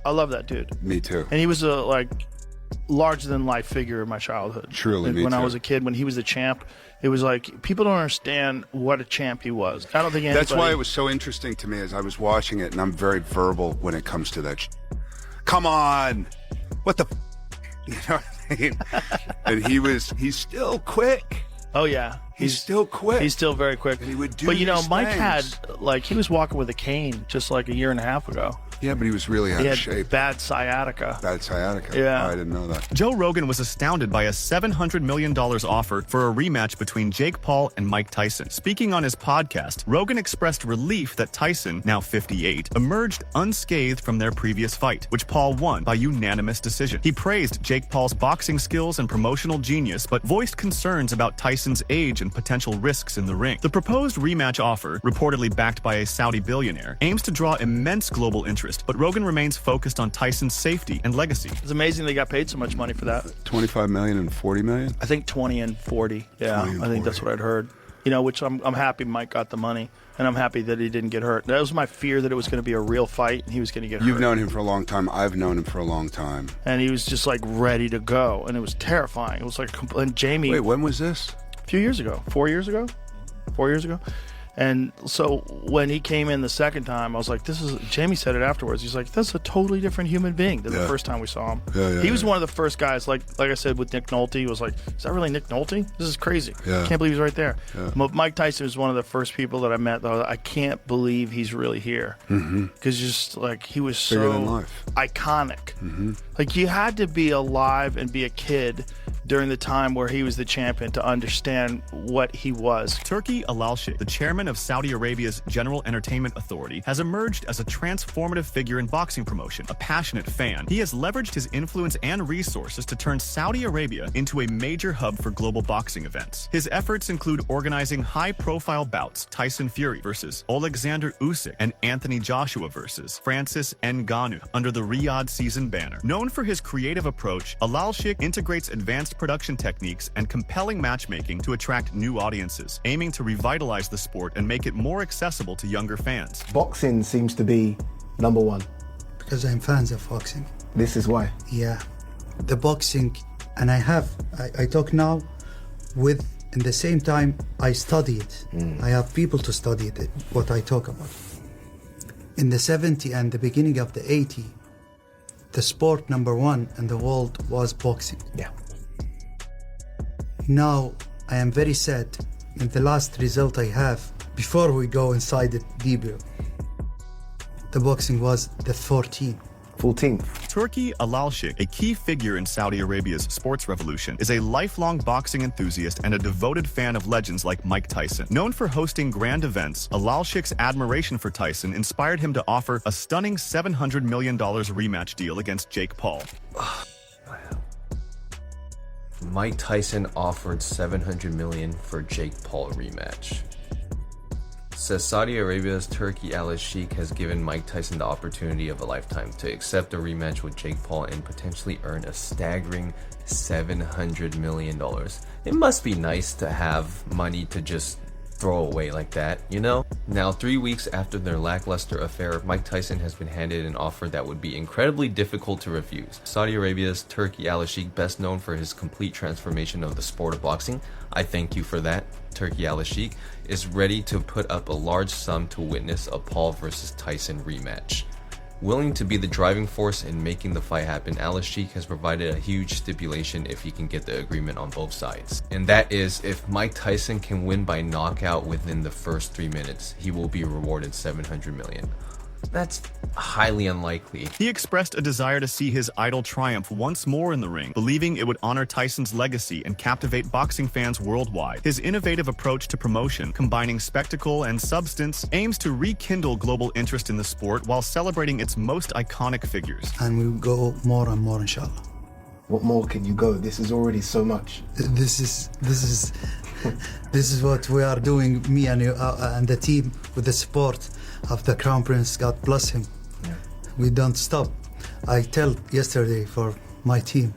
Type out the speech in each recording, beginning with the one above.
I love that dude. Me too. And he was a larger than life figure in my childhood. Truly, me when too. I was a kid, when he was the champ, it was like people don't understand what a champ he was. I don't think anybody... That's why it was so interesting to me as I was watching it, and I'm very verbal when it comes to that. Come on, what the? You know what I mean? And he's still quick. Oh yeah, he's still quick. He's still very quick. And he would do. But you know, these Mike things. had he was walking with a cane just like a year and a half ago. Yeah, but he was really out of shape. Bad sciatica. Bad sciatica. Yeah. Oh, I didn't know that. Joe Rogan was astounded by a $700 million offer for a rematch between Jake Paul and Mike Tyson. Speaking on his podcast, Rogan expressed relief that Tyson, now 58, emerged unscathed from their previous fight, which Paul won by unanimous decision. He praised Jake Paul's boxing skills and promotional genius, but voiced concerns about Tyson's age and potential risks in the ring. The proposed rematch offer, reportedly backed by a Saudi billionaire, aims to draw immense global interest, but Rogan remains focused on Tyson's safety and legacy. It's amazing they got paid so much money for that. 25 million and 40 million? I think 20 and 40. Yeah, I think that's what I'd heard. You know, which I'm happy Mike got the money, and I'm happy that he didn't get hurt. That was my fear, that it was going to be a real fight, and he was going to get hurt. You've known him for a long time. I've known him for a long time. And he was just like ready to go, and it was terrifying. It was like, and Jamie... Wait, when was this? A few years ago. 4 years ago? 4 years ago. And so when he came in the second time, I was like, Jamie said it afterwards. He's like, that's a totally different human being than the first time we saw him. He was one of the first guys, like I said with Nick Nolte, he was like, is that really Nick Nolte? This is crazy. Can't believe he's right there. Mike Tyson was one of the first people that I met, though. I can't believe he's really here. Because just like, he was so iconic. Like, you had to be alive and be a kid during the time where he was the champion to understand what he was. Turki Al-Sheikh, the chairman of Saudi Arabia's General Entertainment Authority, has emerged as a transformative figure in boxing promotion, a passionate fan. He has leveraged his influence and resources to turn Saudi Arabia into a major hub for global boxing events. His efforts include organizing high-profile bouts, Tyson Fury versus Alexander Usyk and Anthony Joshua versus Francis Ngannou under the Riyadh season banner. Known for his creative approach, Al-Sheikh integrates advanced production techniques and compelling matchmaking to attract new audiences, aiming to revitalize the sport and make it more accessible to younger fans. Boxing seems to be number one. Because I'm fans of boxing. This is why? Yeah. The boxing, and I talk now with, in the same time, I study it. I have people to study it, what I talk about. In the 70s and the beginning of the 80s, the sport number one in the world was boxing. Yeah. Now, I am very sad. And the last result I have, before we go inside it deeper, the boxing was the 14th. Turki Al-Sheikh, a key figure in Saudi Arabia's sports revolution, is a lifelong boxing enthusiast and a devoted fan of legends like Mike Tyson. Known for hosting grand events, Al-Sheikh's admiration for Tyson inspired him to offer a stunning $700 million rematch deal against Jake Paul. Mike Tyson offered $700 million for Jake Paul rematch. Says Saudi Arabia's Turki Al-Sheikh has given Mike Tyson the opportunity of a lifetime to accept a rematch with Jake Paul and potentially earn a staggering $700 million. It must be nice to have money to just throw away like that, you know? Now, 3 weeks after their lackluster affair, Mike Tyson has been handed an offer that would be incredibly difficult to refuse. Saudi Arabia's Turki Al-Sheikh, best known for his complete transformation of the sport of boxing, I thank you for that, Turki Al-Sheikh, is ready to put up a large sum to witness a Paul versus Tyson rematch. Willing to be the driving force in making the fight happen, Al-Sheikh has provided a huge stipulation if he can get the agreement on both sides. And that is, if Mike Tyson can win by knockout within the first 3 minutes, he will be rewarded $700 million. That's highly unlikely. He expressed a desire to see his idol triumph once more in the ring, believing it would honor Tyson's legacy and captivate boxing fans worldwide. His innovative approach to promotion, combining spectacle and substance, aims to rekindle global interest in the sport while celebrating its most iconic figures. And we will go more and more, inshallah. What more can you go? This is already so much. This is what we are doing, me and you, and the team, with the support of the Crown Prince, God bless him. Yeah. We don't stop. I tell yesterday for my team,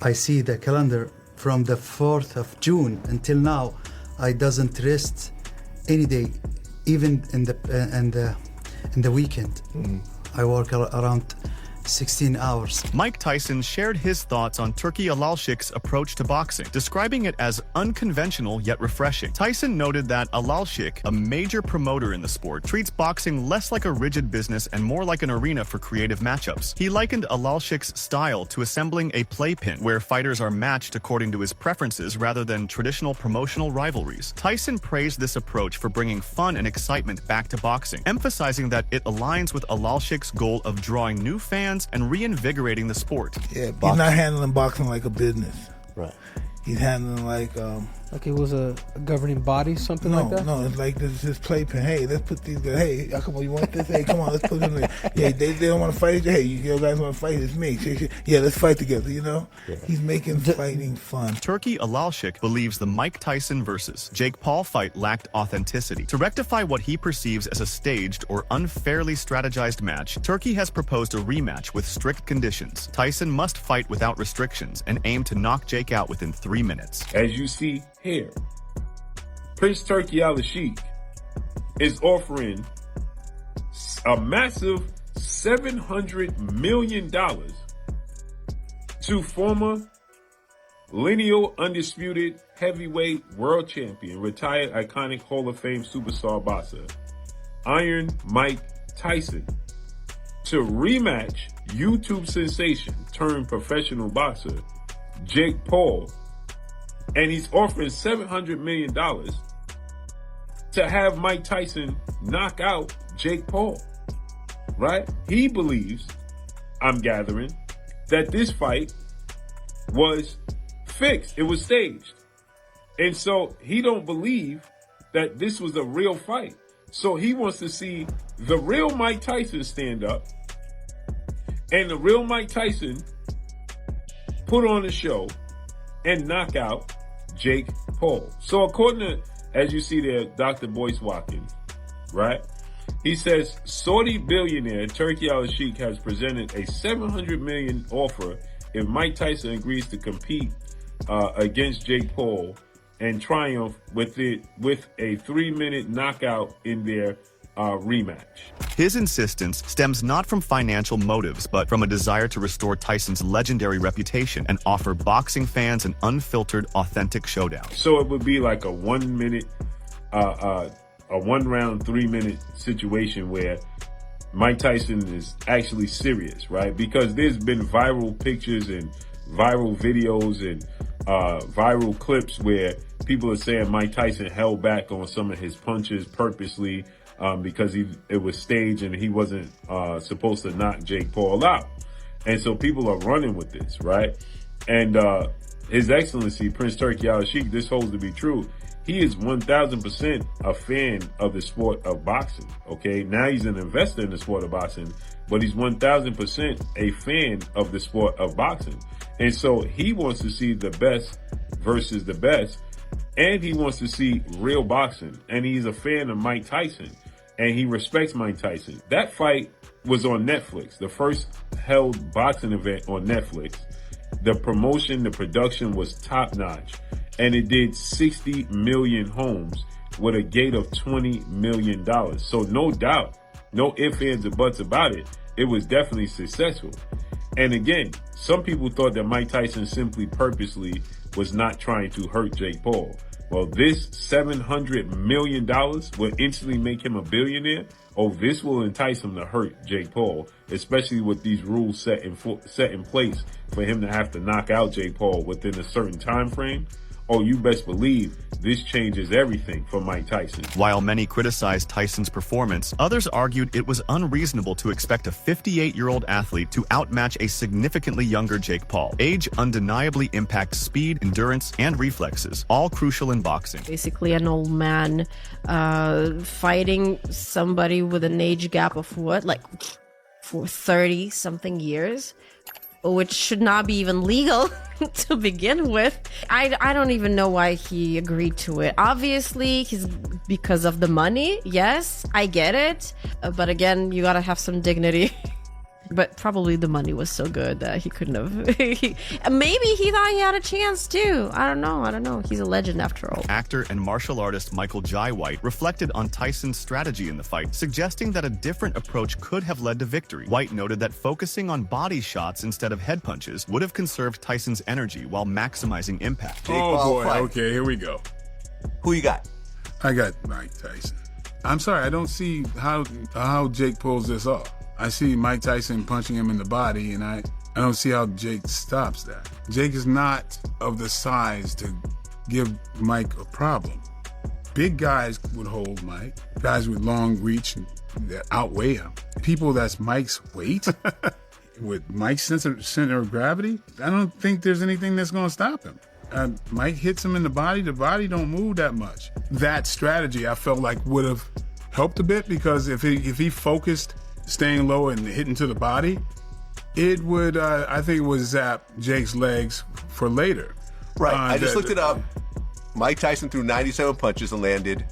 I see the calendar from the 4th of June until now, I doesn't rest any day, even in the weekend. I work around 16 hours. Mike Tyson shared his thoughts on Turki Alalshik's approach to boxing, describing it as unconventional yet refreshing. Tyson noted that Alalshik, a major promoter in the sport, treats boxing less like a rigid business and more like an arena for creative matchups. He likened Alalshik's style to assembling a playpen, where fighters are matched according to his preferences rather than traditional promotional rivalries. Tyson praised this approach for bringing fun and excitement back to boxing, emphasizing that it aligns with Alalshik's goal of drawing new fans and reinvigorating the sport. Yeah, he's not handling boxing like a business. Right. He's handling like it was a governing body, something like that? No, it's like this playpen. Hey, let's put these guys. Hey, come on, you want this? Hey, come on, let's put them in. Yeah, they don't want to fight. Hey, you guys want to fight? It's me. Yeah, let's fight together, you know? Yeah. He's making fighting fun. Turki Alalshik believes the Mike Tyson versus Jake Paul fight lacked authenticity. To rectify what he perceives as a staged or unfairly strategized match, Turki has proposed a rematch with strict conditions. Tyson must fight without restrictions and aim to knock Jake out within 3 minutes. As you see here, Prince Turki Alalshik is offering a massive $700 million to former lineal undisputed heavyweight world champion, retired iconic Hall of Fame superstar boxer, Iron Mike Tyson, to rematch YouTube sensation turned professional boxer Jake Paul. And he's offering $700 million to have Mike Tyson knock out Jake Paul, right? He believes, I'm gathering, that this fight was fixed. It was staged. And so he don't believe that this was a real fight. So he wants to see the real Mike Tyson stand up and the real Mike Tyson put on a show and knock out Jake Paul. So according to, as you see there, Dr. Boyce Watkins, right? He says Saudi billionaire Turki Alalshik has presented a $700 million offer if Mike Tyson agrees to compete against Jake Paul and triumph with a 3-minute knockout in their rematch. His insistence stems not from financial motives, but from a desire to restore Tyson's legendary reputation and offer boxing fans an unfiltered, authentic showdown. So it would be like a 1 minute, a 1 round, 3 minute situation where Mike Tyson is actually serious, right? Because there's been viral pictures and viral videos and viral clips where people are saying Mike Tyson held back on some of his punches purposely, because it was staged and he wasn't supposed to knock Jake Paul out. And so people are running with this, right? And His Excellency, Prince Turki Alalshik, this holds to be true. He is 1,000% a fan of the sport of boxing, okay? Now he's an investor in the sport of boxing, but he's 1,000% a fan of the sport of boxing. And so he wants to see the best versus the best, and he wants to see real boxing. And he's a fan of Mike Tyson, and he respects Mike Tyson. That fight was on Netflix, the first held boxing event on Netflix. The promotion, the production was top notch, and it did 60 million homes with a gate of $20 million. So no doubt, no ifs, ands, or buts about it, it was definitely successful. And again, some people thought that Mike Tyson simply purposely was not trying to hurt Jake Paul. Well, this $700 million will instantly make him a billionaire. Oh, this will entice him to hurt Jake Paul, especially with these rules set in place for him to have to knock out Jake Paul within a certain time frame. Oh, you best believe this changes everything for Mike Tyson. While many criticized Tyson's performance, others argued it was unreasonable to expect a 58-year-old athlete to outmatch a significantly younger Jake Paul. Age undeniably impacts speed, endurance, and reflexes, all crucial in boxing. Basically an old man fighting somebody with an age gap of what, like for 30-something years, which should not be even legal to begin with. I don't even know why he agreed to it. Obviously, he's because of the money. Yes, I get it. But again, you gotta have some dignity. But probably the money was so good that he couldn't have. Maybe he thought he had a chance too. I don't know. He's a legend after all. Actor and martial artist Michael Jai White reflected on Tyson's strategy in the fight, suggesting that a different approach could have led to victory. White noted that focusing on body shots instead of head punches would have conserved Tyson's energy while maximizing impact. Oh boy, okay, here we go. Who you got? I got Mike Tyson. I'm sorry, I don't see how Jake pulls this off. I see Mike Tyson punching him in the body, and I don't see how Jake stops that. Jake is not of the size to give Mike a problem. Big guys would hold Mike. Guys with long reach that outweigh him. People that's Mike's weight, with Mike's center of gravity, I don't think there's anything that's going to stop him. Mike hits him in the body don't move that much. That strategy, I felt like, would have helped a bit, because if he focused staying low and hitting to the body, it would, I think it would zap Jake's legs for later. Right, I just looked it up. Mike Tyson threw 97 punches and landed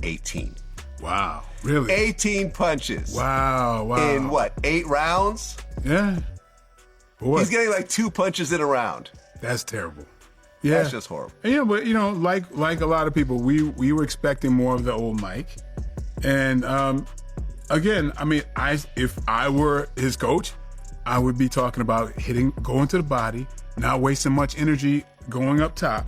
18. Wow, really? 18 punches. Wow. In what, 8 rounds? Yeah. Boy. He's getting like 2 punches in a round. That's terrible. Yeah. That's just horrible. Yeah, but like a lot of people, we were expecting more of the old Mike. And again, I mean, if I were his coach, I would be talking about going to the body, not wasting much energy going up top,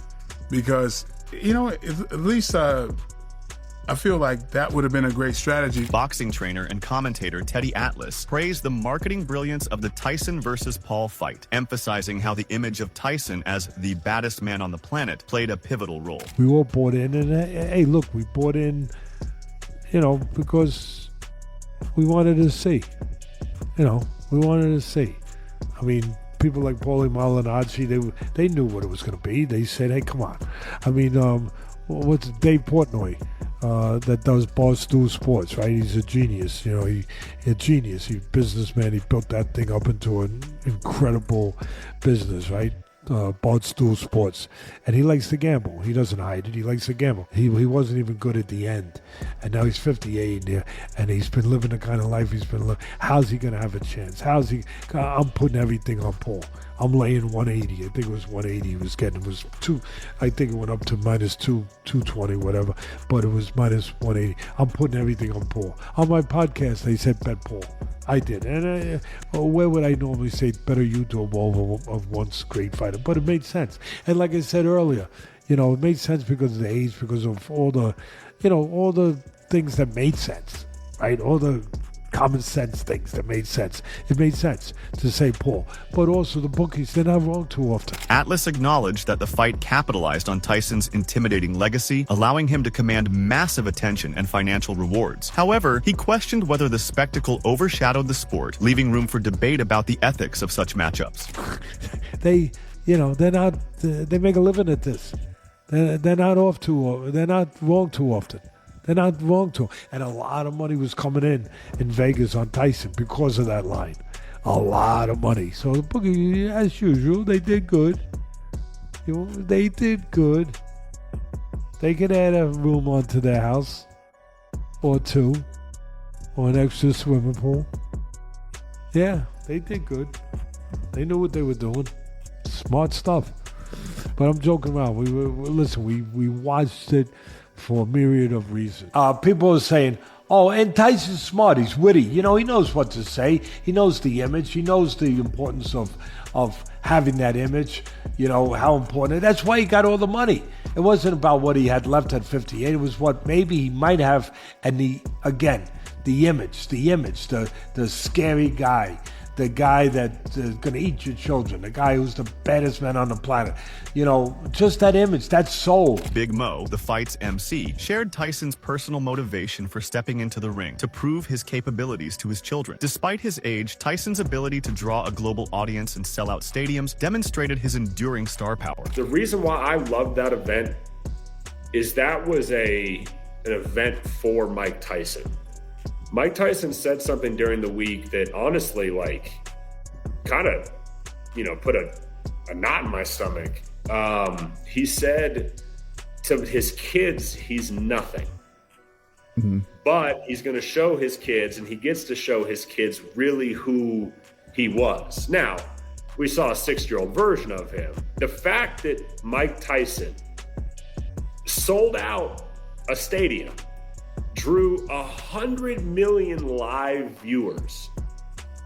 because at least I feel like that would have been a great strategy. Boxing trainer and commentator Teddy Atlas praised the marketing brilliance of the Tyson versus Paul fight, emphasizing how the image of Tyson as the baddest man on the planet played a pivotal role. We all bought in, and hey, look, we bought in, because we wanted to see. We wanted to see. I mean, people like Paulie Malignaggi, they knew what it was going to be. They said, hey, come on. I mean, what's Dave Portnoy that does Barstool Sports, right? He's a genius. He's a genius. He's a businessman. He built that thing up into an incredible business, right? Barstool Sports, and he likes to gamble. He doesn't hide it. He likes to gamble. He wasn't even good at the end, and now he's 58, and he's been living the kind of life he's been living. How's he gonna have a chance? I'm putting everything on Paul. I'm laying 180. I think it was 180 he was getting. It was two. I think it went up to minus 220, whatever. But it was minus 180. I'm putting everything on Paul. On my podcast, they said bet Paul. I did. And where would I normally say better you do of once great fighter? But it made sense. And like I said earlier, it made sense because of the age, because of all the, all the things that made sense, right? All the common sense things that made sense. It made sense to say Paul. But also the bookies, they're not wrong too often. Atlas acknowledged that the fight capitalized on Tyson's intimidating legacy, allowing him to command massive attention and financial rewards. However, he questioned whether the spectacle overshadowed the sport, leaving room for debate about the ethics of such matchups. They make a living at this. They're not wrong too often. They're not wrong to him. And a lot of money was coming in Vegas on Tyson because of that line. A lot of money. So the bookie, as usual, they did good. They did good. They could add a room onto their house or two or an extra swimming pool. Yeah, they did good. They knew what they were doing. Smart stuff. But I'm joking around. We watched it for a myriad of reasons. People are saying, and Tyson's smart, he's witty. He knows what to say. He knows the image. He knows the importance of having that image, how important. That's why he got all the money. It wasn't about what he had left at 58. It was what maybe he might have, and the image, the scary guy, the guy that's going to eat your children, the guy who's the baddest man on the planet. Just that image, that soul. Big Mo, the fight's MC, shared Tyson's personal motivation for stepping into the ring to prove his capabilities to his children. Despite his age, Tyson's ability to draw a global audience and sell out stadiums demonstrated his enduring star power. The reason why I loved that event is that was an event for Mike Tyson. Mike Tyson said something during the week that honestly, kind of, put a knot in my stomach. He said to his kids, he's nothing. Mm-hmm. But he's going to show his kids, and he gets to show his kids really who he was. Now, we saw a 6-year-old version of him. The fact that Mike Tyson sold out a stadium, drew 100 million live viewers.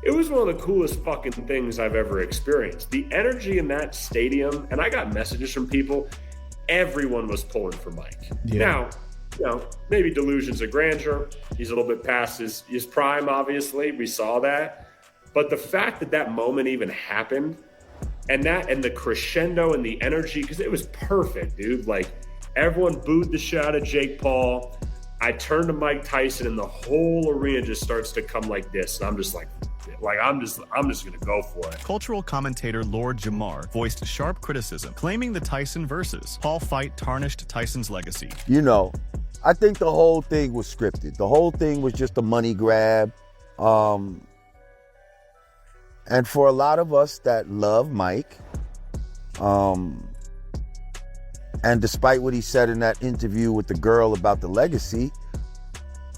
It was one of the coolest fucking things I've ever experienced. The energy in that stadium, and I got messages from people, everyone was pulling for Mike. Yeah. Now, maybe delusions of grandeur. He's a little bit past his prime, obviously. We saw that. But the fact that moment even happened, and the crescendo and the energy, because it was perfect, dude. Like, everyone booed the shit out of Jake Paul. I turn to Mike Tyson, and the whole arena just starts to come like this. And I'm just like I'm just gonna go for it. Cultural commentator Lord Jamar voiced sharp criticism, claiming the Tyson versus Paul fight tarnished Tyson's legacy. You know, I think the whole thing was scripted. The whole thing was just a money grab. And for a lot of us that love Mike, and despite what he said in that interview with the girl about the legacy,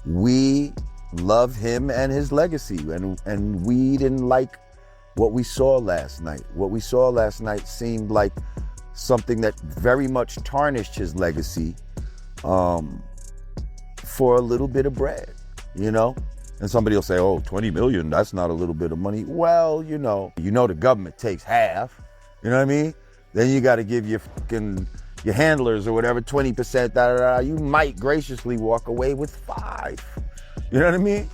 we love him and his legacy, and we didn't like what we saw last night. What we saw last night seemed like something that very much tarnished his legacy for a little bit of bread, you know? And somebody will say, oh, 20 million, that's not a little bit of money. Well, you know the government takes half, you know what I mean? Then you got to give your handlers or whatever 20%, you might graciously walk away with 5. You know what I mean?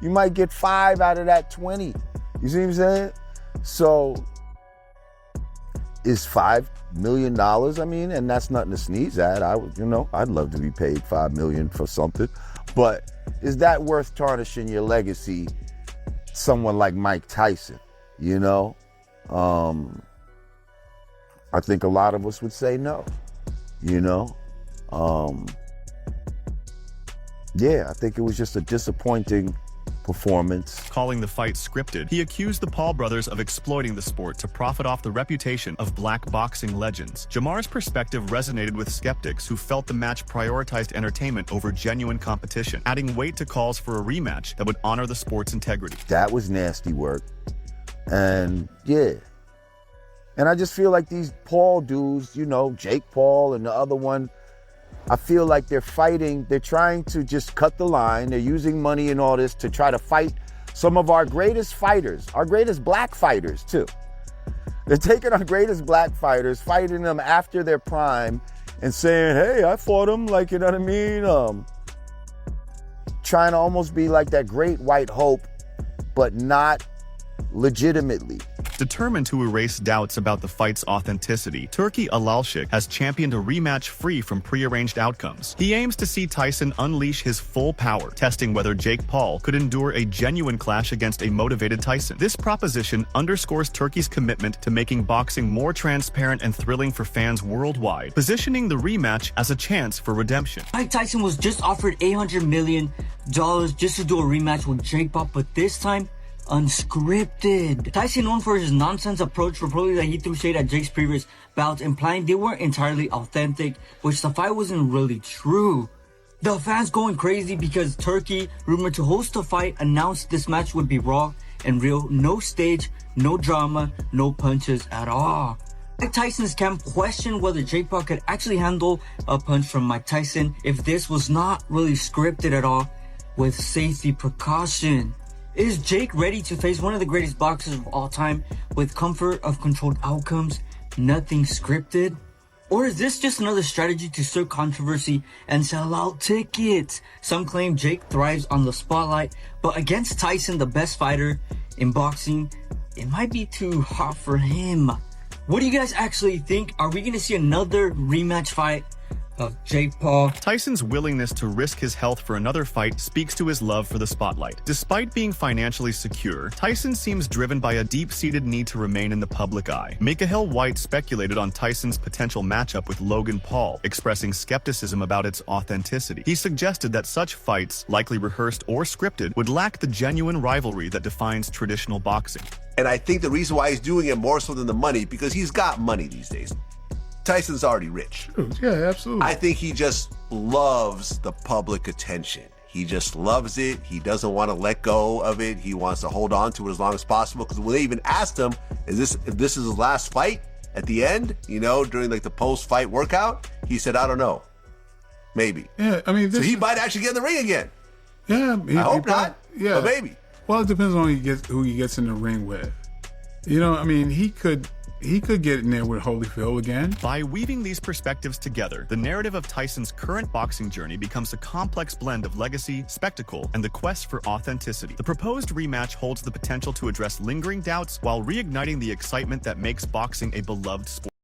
You might get 5 out of that 20. You see what I'm saying? So is $5 million, I mean, and that's nothing to sneeze at. I'd love to be paid $5 million for something. But is that worth tarnishing your legacy, someone like Mike Tyson, you know? I think a lot of us would say no, you know? Yeah, I think it was just a disappointing performance. Calling the fight scripted, he accused the Paul brothers of exploiting the sport to profit off the reputation of black boxing legends. Jamar's perspective resonated with skeptics who felt the match prioritized entertainment over genuine competition, adding weight to calls for a rematch that would honor the sport's integrity. That was nasty work. And yeah. And I just feel like these Paul dudes, you know, Jake Paul and the other one, I feel like they're trying to just cut the line. They're using money and all this to try to fight some of our greatest fighters, our greatest black fighters too. They're taking our greatest black fighters, fighting them after their prime and saying, hey, I fought them, like, you know what I mean? Trying to almost be like that great white hope, but not legitimately. Determined to erase doubts about the fight's authenticity, Turki Alalshik has championed a rematch free from prearranged outcomes. He aims to see Tyson unleash his full power, testing whether Jake Paul could endure a genuine clash against a motivated Tyson. This proposition underscores Turki's commitment to making boxing more transparent and thrilling for fans worldwide, positioning the rematch as a chance for redemption. Mike Tyson was just offered $800 million just to do a rematch with Jake Paul, but this time, unscripted. Tyson, known for his nonsense approach, reportedly that he threw shade at Jake's previous bouts, implying they weren't entirely authentic, which the fight wasn't really true. The fans going crazy because Turki, rumored to host the fight, announced this match would be raw and real, no stage, no drama, no punches at all. Mike Tyson's camp questioned whether Jake Paul could actually handle a punch from Mike Tyson if this was not really scripted at all, with safety precaution. Is Jake ready to face one of the greatest boxers of all time with comfort of controlled outcomes, nothing scripted? Or is this just another strategy to stir controversy and sell out tickets? Some claim Jake thrives on the spotlight, but against Tyson, the best fighter in boxing, it might be too hot for him. What do you guys actually think? Are we going to see another rematch fight of Jake Paul? Tyson's willingness to risk his health for another fight speaks to his love for the spotlight. Despite being financially secure, Tyson seems driven by a deep-seated need to remain in the public eye. Mikael White speculated on Tyson's potential matchup with Logan Paul, expressing skepticism about its authenticity. He suggested that such fights, likely rehearsed or scripted, would lack the genuine rivalry that defines traditional boxing. And I think the reason why he's doing it more so than the money, because he's got money these days. Tyson's already rich. Yeah, absolutely. I think he just loves the public attention. He just loves it. He doesn't want to let go of it. He wants to hold on to it as long as possible. Because when they even asked him, if this is his last fight at the end, during like the post-fight workout, he said, I don't know. Maybe. Yeah, I mean, so he might actually get in the ring again. Yeah, I hope not. Yeah, but maybe. Well, it depends on who he gets in the ring with. I mean, he could get in there with Holyfield again. By weaving these perspectives together, the narrative of Tyson's current boxing journey becomes a complex blend of legacy, spectacle, and the quest for authenticity. The proposed rematch holds the potential to address lingering doubts while reigniting the excitement that makes boxing a beloved sport.